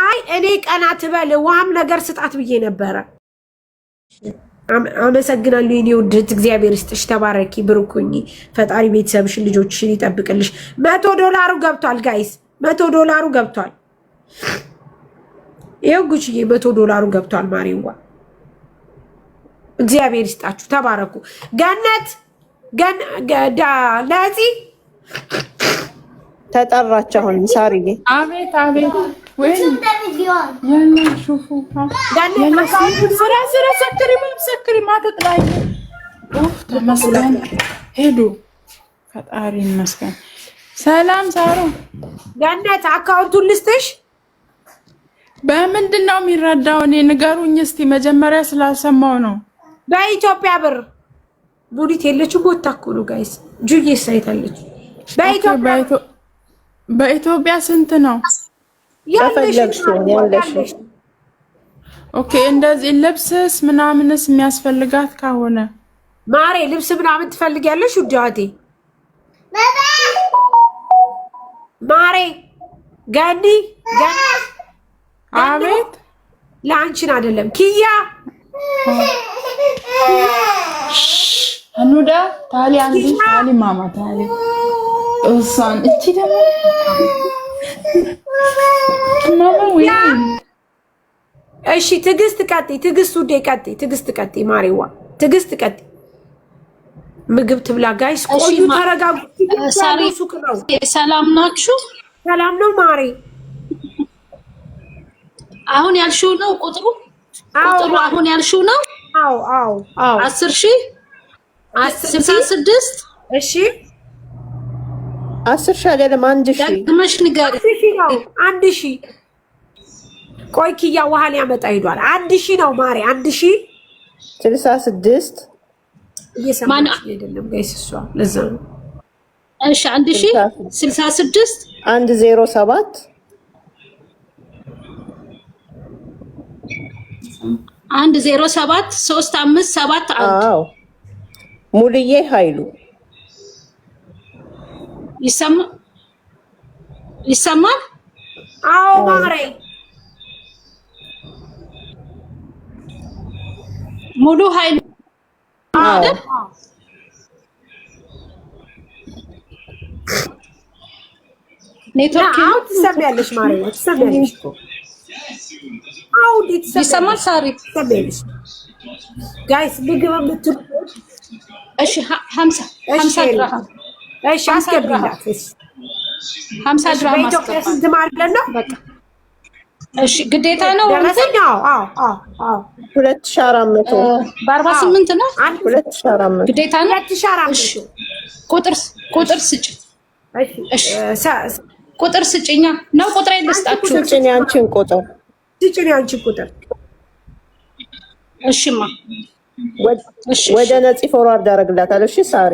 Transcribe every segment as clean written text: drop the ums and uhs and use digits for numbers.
አይ እኔ ቀና ትበል ውሃም ነገር ስጣት ብዬ ነበረ። አመሰግናለሁ የኔ ውድት እግዚአብሔር ይስጥሽ ተባረኪ ብሩኩኝ ፈጣሪ ቤተሰብሽን ልጆችሽን ይጠብቅልሽ። $100 ገብቷል ጋይስ $100 ገብቷል። ይኸው ጉቺዬ $100 ገብቷል። ማሪዋ እግዚአብሔር ይስጣችሁ ተባረኩ። ገነት ለዚ ተጠራች አሁን ሳርዬ። አቤት አቤት ወይ ያና ሹፉ ስራ ሰክሪ ማተጥላይ ተመስገን ሄዱ ፈጣሪ ይመስገን። ሰላም ሳሩ ገነት አካውንቱን ልስጥሽ። በምንድን ነው የሚረዳው? እኔ ንገሩኝ እስቲ መጀመሪያ ስላልሰማው ነው። በኢትዮጵያ ብር ቡዲት የለችም ቦታ እኮ ነው ጋይስ። ጁዬ ሳይታለች በኢትዮጵያ ስንት ነው ያለሽ? ኦኬ እንደዚህ ልብስስ ምናምንስ የሚያስፈልጋት ከሆነ ማሬ ልብስ ምናምን ትፈልጊያለሽ? ውዴ ማሬ ገኒ አቤት ለአንቺን አይደለም ኪያ አኑዳ ታሊ አንዲ ታሊ ማማ ታሊ እሷን እቺ ደግሞ ማማ ወይ እሺ ትግስት ቀጥይ ትግስት ውዴ ቀጥይ ትግስት ቀጥይ ማሬዋ ትግስት ቀጥይ ምግብ ትብላ ጋይስ ቆዩ ተረጋጉ ሳሪ ሰላም ናችሁ ሰላም ነው ማሬ አሁን ያልሽው ነው ቁጥሩ አሁን ያልሽው ነው አዎ 10,000 66 እሺ 10,000 አይደለም 1,000 ደግመሽ ንገሪ 1,000 ቆይ ኪያ ውሃ ሊያመጣ ሄዷል 1,000 ነው ማሬ 1,000 66 እየሰማች አይደለም ጋይስ እሷ ለዛ ነው እሺ 1,066 107 107 3571 አዎ ሙሉዬ ኃይሉ ይሰማል አዎ ማሬ ሙሉ ኃይሉ አይደል ኔትወርክ አው ትሰሚያለሽ ማሬ ትሰሚያለሽ አው ይሰማል ሳሪ ትሰሚያለሽ ጋይስ ምግብ የምትሉ እሺ 50 ድርሃም እሺ አስገቢላት 50 ድርሃም በኢትዮጵያ ስንት ማለት ነው? በቃ እሺ ግዴታ ነው ደረሰኛው 2,400 በ48 ነው 2,400 ግዴታ ነው 2,400 ቁጥር ስጭ እሺ ቁጥር ስጭኛ ነው ቁጥር ልስጣችሁ ስጭኝ አንቺን ቁጥር ስጭኝ አንቺን ቁጥር እሺማ ወደ ነፂ ፎርዋርድ አደርግላታለሁ እሺ ሳሪ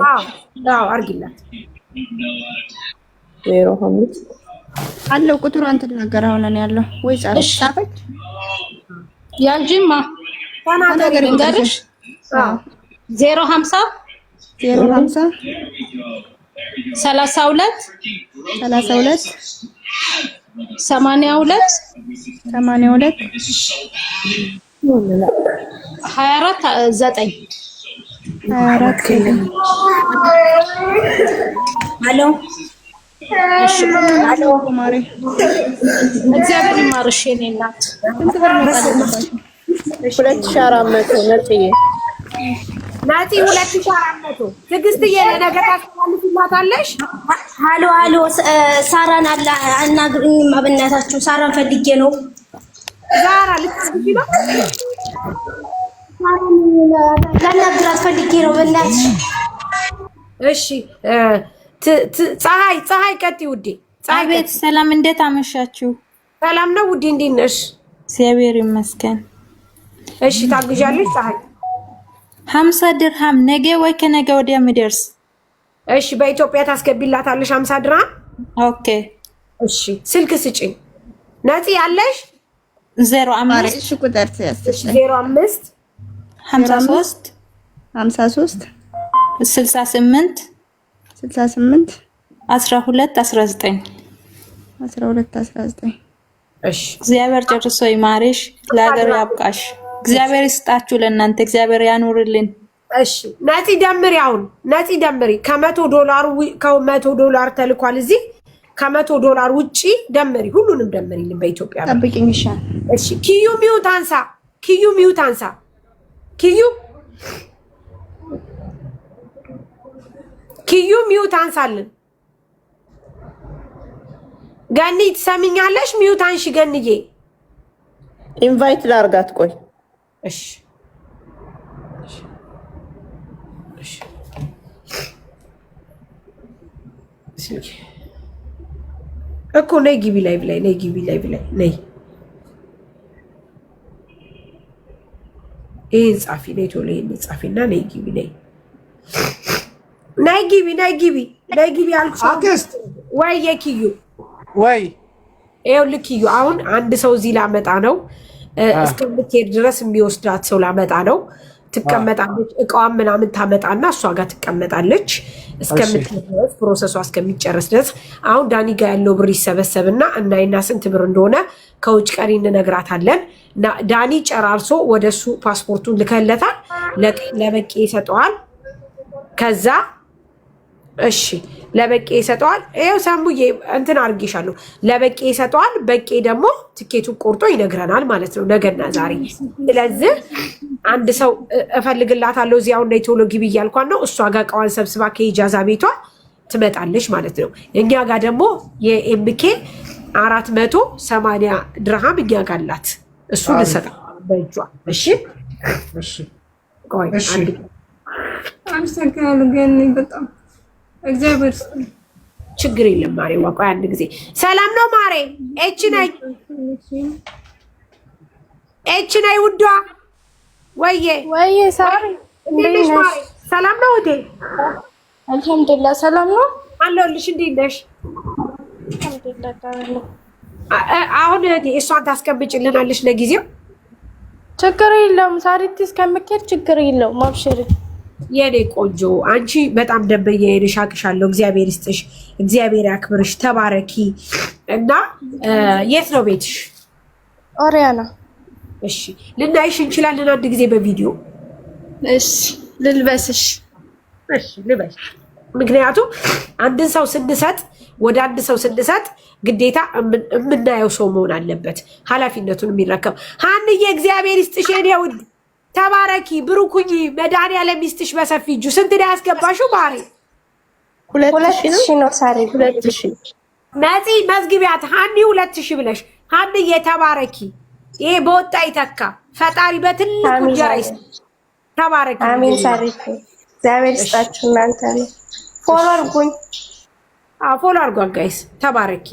አዎ አርግላት 05 አለው ቁጥሩ አንተ ነገር አሁን እኔ ያለው ወይ ጻፈች ያንጂማ ተናገሪ እንገርሽ 050 32 82 24 አሎ አሎ ማሪ እግዚአብሔር ይማርሽ የኔ እናት 2,400 ነፂዬ ናቲ 2,400 ትግስትዬ ለነገ ታስተላልፊላታለሽ። ሃሎ ሳራን አናግሩኝማ በእናታችሁ ሳራን ፈልጌ ነው ዛራ ልትፈልጊ ነው ላናግራት ፈልጌ ነው በእናትሽ እሺ ፀሐይ ቀጥይ ውዴ አቤት ሰላም እንዴት አመሻችሁ ሰላም ነው ውዴ እንዴት ነሽ እግዚአብሔር ይመስገን እሺ ታግዣለሽ ፀሐይ 50 ድርሃም ነገ ወይ ከነገ ወዲያ ምደርስ እሺ በኢትዮጵያ ታስገቢላታለሽ 50 ድርሃም ኦኬ እሺ ስልክ ስጪኝ ነፂ ያለሽ 05 እሺ ቁጥር ትያስሽ 05 53 68 12 19 12 19 እሺ እግዚአብሔር ጨርሶ ይማርሽ፣ ለሀገር ያብቃሽ። እግዚአብሔር ይስጣችሁ ለእናንተ፣ እግዚአብሔር ያኑርልን። እሺ ነፂ ደምሪ፣ አሁን ነፂ ደምሪ። $100 ተልኳል እዚህ። $100 ውጪ ደምሪ፣ ሁሉንም ደምሪልን በኢትዮጵያ። ጠብቂኝ ይሻል። እሺ ኪዩ ሚውት አንሳ፣ ኪዩ ሚውት አንሳ፣ ኪዩ ሚውት አንሳልን። ገኒ ትሰሚኛለሽ? ሚውት አንሺ ገንዬ። ኢንቫይት ላርጋት። ቆይ እሺ እኮ ነይ ግቢ ላይ ብላይ፣ ነይ ግቢ ላይ ብላይ፣ ነይ ይሄን ጻፊ፣ ነይ ቶሎ ይሄን ጻፊና ነይ ግቢ፣ ነይ ግቢ፣ ነይ ግቢ፣ ነይ ግቢ አልኩሽ። አክስት ወይ የኪዩ ወይ ይኸውልህ ኪዩ፣ አሁን አንድ ሰው እዚህ ላመጣ ነው። እስከምትሄድ ድረስ የሚወስዳት ሰው ላመጣ ነው። ትቀመጣለች፣ እቃዋን ምናምን ታመጣና እሷ ጋር ትቀመጣለች እስከምትሄድ ድረስ፣ ፕሮሰሷ እስከሚጨርስ ድረስ። አሁን ዳኒ ጋር ያለው ብር ይሰበሰብና እናይና ስንት ብር እንደሆነ ከውጭ ቀሪ እንነግራታለን። ዳኒ ጨራርሶ ወደሱ ፓስፖርቱን ልከለታል፣ ለበቄ ይሰጠዋል። ከዛ እሺ ለበቄ ይሰጠዋል። ይኸው ሰሙዬ እንትን አድርጌሻለሁ። ለበቄ ይሰጠዋል። በቄ ደግሞ ትኬቱን ቆርጦ ይነግረናል ማለት ነው፣ ነገና ዛሬ። ስለዚህ አንድ ሰው እፈልግላታለሁ እዚህ አሁን ቶሎ ግቢ እያልኳት ነው። እሷ ጋር እቃዋን ሰብስባ ከኢጃዛ ቤቷ ትመጣለች ማለት ነው። እኛ ጋር ደግሞ የኤምኬ 480 ድርሃም እኛ ጋር አላት። እሱን እንሰጣለን በእጇ። እሺ ቆይ አንድ አመሰግናለሁ ግን በጣም እግዚአብሔር ችግር የለም ማሬ። ቆይ አንድ ጊዜ ሰላም ነው ማሬ? ኤች ነይ ውዷ። ወይዬ ሳሪ እንዴት ነሽ ማሬ? ሰላም ነው እቴ? አልሐምዱሊላህ ሰላም ነው አለሁልሽ። እንዴት ነሽ? አልሐምዱሊላህ። አሁን እቴ እሷን ታስቀምጭልናለሽ ለጊዜው? ችግር የለውም ሳሪቲ፣ እስከምትሄድ ችግር የለውም። አብሽሪ የኔ ቆንጆ፣ አንቺ በጣም ደንበኛ ሄደሽ አቅሻለሁ። እግዚአብሔር ይስጥሽ፣ እግዚአብሔር ያክብርሽ፣ ተባረኪ። እና የት ነው ቤትሽ? ኦሪያና። እሺ ልናይሽ እንችላለን አንድ ጊዜ በቪዲዮ? እሺ ልልበስሽ? እሺ ልበሽ። ምክንያቱም አንድን ሰው ስንሰጥ፣ ወደ አንድ ሰው ስንሰጥ ግዴታ የምናየው ሰው መሆን አለበት፣ ኃላፊነቱን የሚረከብ። ሀንዬ እግዚአብሔር ይስጥሽ የኔ ውድ፣ ተባረኪ፣ ብሩኩኝ። መድኃኒዓለም ይስጥሽ በሰፊ እጁ። ስንት ነው ያስገባሽው ማሬ? 2000 ነው ሳሪ፣ 2000 ነፂ መዝግቢያት። ሀኒ 2000 ብለሽ። ሀንዬ ተባረኪ። ይሄ በወጣ ይተካ። ፈጣሪ በትልቁ እንጀራ ይስጥሽ። ተባረኪ። አሜን ሳሪ፣ እግዚአብሔር ይስጣችሁ። እናንተ ነው ፎሎ አድርጉኝ። ፎሎ አድርጓን ጋይስ። ተባረኪ።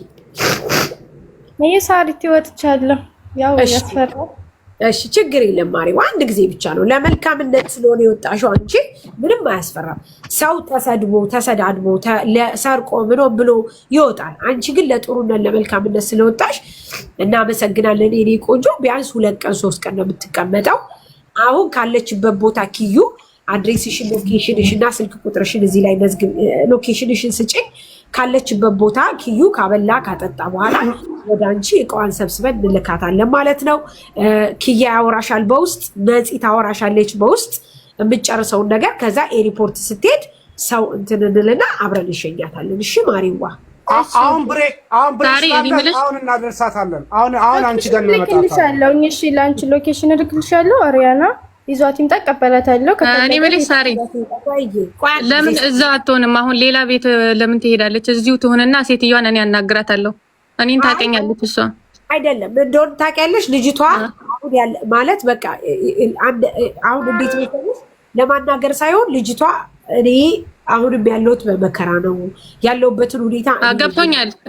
ይሄ ሳሪቲ ወጥቻለሁ። ያው ያስፈራል። እሺ ችግር የለም ማሪ፣ አንድ ጊዜ ብቻ ነው። ለመልካምነት ስለሆነ የወጣሽው አንቺ ምንም አያስፈራም። ሰው ተሰድቦ ተሰዳድቦ ሰርቆ ምኖ ብሎ ይወጣል። አንቺ ግን ለጥሩነት ለመልካምነት ስለወጣሽ እናመሰግናለን የኔ ቆንጆ። ቢያንስ 2 ቀን 3 ቀን ነው የምትቀመጠው። አሁን ካለችበት ቦታ ኪዩ አድሬስሽን፣ ሎኬሽንሽን እና ስልክ ቁጥርሽን እዚህ ላይ መዝግብ። ሎኬሽንሽን ስጭኝ። ካለችበት ቦታ ኪዩ ካበላ ካጠጣ በኋላ ወደ አንቺ እቃዋን ሰብስበን እንልካታለን ማለት ነው። ኪያ ያወራሻል በውስጥ፣ ነፂ ታወራሻለች በውስጥ የምጨርሰውን ነገር። ከዛ ኤሪፖርት ስትሄድ ሰው እንትን እንልና አብረን እንሸኛታለን። እሺ ማሪዋ፣ አሁን ብሬክ አሁን እናደርሳታለን። አሁን አንቺ ጋር ልክልሻለሁ። እሺ ለአንቺ ሎኬሽን ልክልሻለሁ። አሪያና ይዟት ይምጣ፣ እቀበላታለሁ። እኔ የምልሽ ሳሪ ለምን እዛ አትሆንም? አሁን ሌላ ቤት ለምን ትሄዳለች? እዚሁ ትሆንና ሴትዮዋን እኔ አናግራታለሁ። እኔን ታውቀኛለች እሷ። አይደለም እንደሆነ ታውቂያለሽ ልጅቷ ማለት በቃ አሁን እንዴት ነው ለማናገር ሳይሆን ልጅቷ እኔ አሁንም ያለሁት በመከራ ነው ያለሁበትን ሁኔታ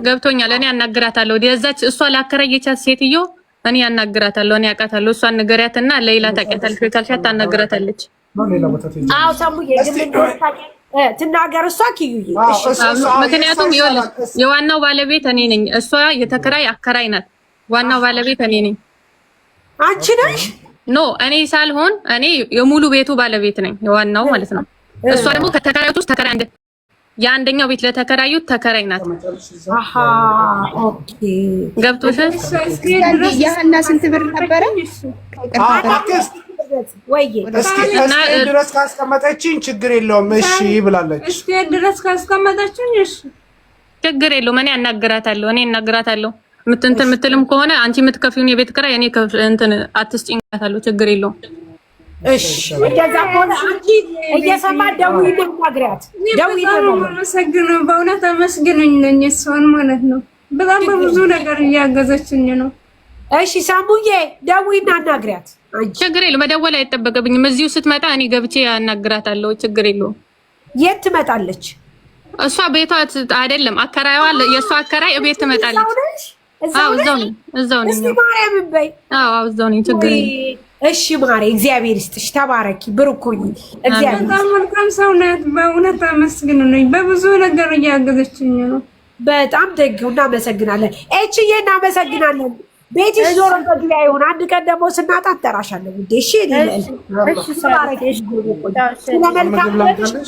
ገብቶኛል። እኔ አናግራታለሁ። የዛች እሷ ላከራየቻት ሴትዮ እኔ አናግራታለሁ። እኔ አውቃታለሁ። እሷን ንገሪያትና ሌላ ታውቂያታለሽ ወይ ካልሻት ታናግራታለች። አዎ ሰሙዬ ግን ትናገር እሷ ኪዩዬ። ምክንያቱም የዋናው ባለቤት እኔ ነኝ። እሷ የተከራይ አከራይ ናት። ዋናው ባለቤት እኔ ነኝ። አንቺ ነሽ? ኖ እኔ ሳልሆን እኔ የሙሉ ቤቱ ባለቤት ነኝ፣ የዋናው ማለት ነው። እሷ ደግሞ ከተከራዮች ውስጥ ተከራይ የአንደኛው ቤት ለተከራዩት ተከራይ ናት። አሃ ኦኬ ገብቶሻል? ያህና ስንት ብር ነበረ? እስኪ ድረስ ካስቀመጠችኝ ችግር የለውም እሺ ብላለች። እስኪ ድረስ ካስቀመጠችኝ እሺ ችግር የለውም። እኔ እናግራታለሁ። የምትልም ከሆነ አንቺ የምትከፊውን የቤት ኪራይ እኔ እንትን አትስጭኝላታለሁ። ችግር የለውም። እሺ እንደዛ ከሆነ አንቺ እየሰማሽ ደውዪልኝ ነግሪያት። አመሰግነው በእውነት አመስግኑኝ ነኝ እሷን ማለት ነው። በጣም በብዙ ነገር እያገዘችኝ ነው። እሺ ሳሙዬ ደውዪና አናግሪያት። ችግር የለውም። መደወል አይጠበቅብኝም። እዚሁ ስትመጣ እኔ ገብቼ አናግራታለሁ። ችግር የለውም። የት ትመጣለች? እሷ ቤቷ አይደለም አከራይዋ፣ የእሷ አከራይ ቤት ትመጣለች። አዎ እዛው ነኝ። እስቲ ማርያም በይ። አዎ እዛው ነኝ። ችግር የለውም። እሺ ማሬ እግዚአብሔር ይስጥሽ። ተባረኪ ብሩኮኝ። እግዚአብሔር በጣም መልካም ሰው ናት። በእውነት አመስግኑኝ። በብዙ ነገር እያገዘችኝ ነው። በጣም ደግ እናመሰግናለን። ኤችዬ እናመሰግናለን። ቤትሽ ዞሮ በግቢያ ይሁን። አንድ ቀን ደግሞ ስናጣ እንጠራሻለን ውዴ። እሺ ስለመልካም